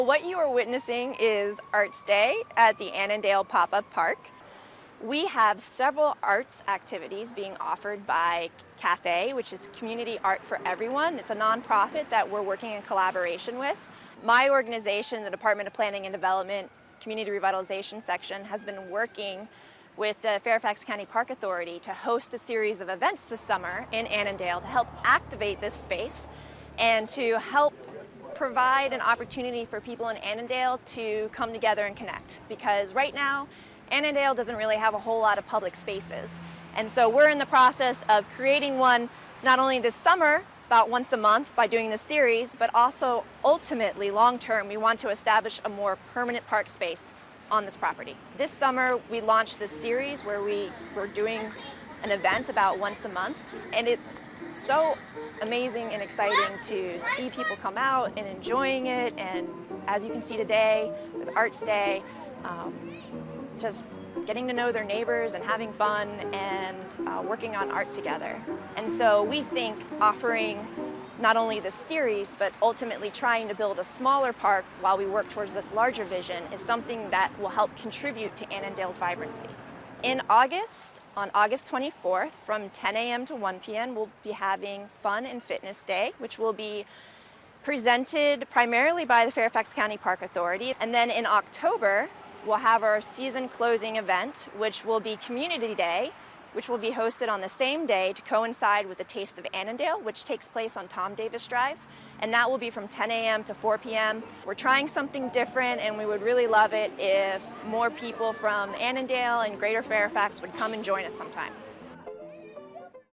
What you are witnessing is Arts Day at the Annandale Pop-Up Park. We have several arts activities being offered by Cafe, which is Community Art for Everyone. It's a nonprofit that we're working in collaboration with. My organization, the Department of Planning and Development Community Revitalization Section, has been working with the Fairfax County Park Authority to host a series of events this summer in Annandale to help activate this space and to help provide an opportunity for people in Annandale to come together and connect. Because right now, Annandale doesn't really have a whole lot of public spaces. And so we're in the process of creating one not only this summer, about once a month by doing this series, but also ultimately, long term, we want to establish a more permanent park space on this property. This summer, we launched this series where we're doing an event about once a month, and it's so amazing and exciting to see people come out and enjoying it. And as you can see today with Arts Day, just getting to know their neighbors and having fun and working on art together. And so we think offering not only this series, but ultimately trying to build a smaller park while we work towards this larger vision is something that will help contribute to Annandale's vibrancy. In August, on August 24th, from 10 a.m. to 1 p.m., we'll be having Fun and Fitness Day, which will be presented primarily by the Fairfax County Park Authority. And then in October, we'll have our season closing event, which will be Community Day, which will be hosted on the same day to coincide with the Taste of Annandale, which takes place on Tom Davis Drive. And that will be from 10 a.m. to 4 p.m. We're trying something different, and we would really love it if more people from Annandale and Greater Fairfax would come and join us sometime.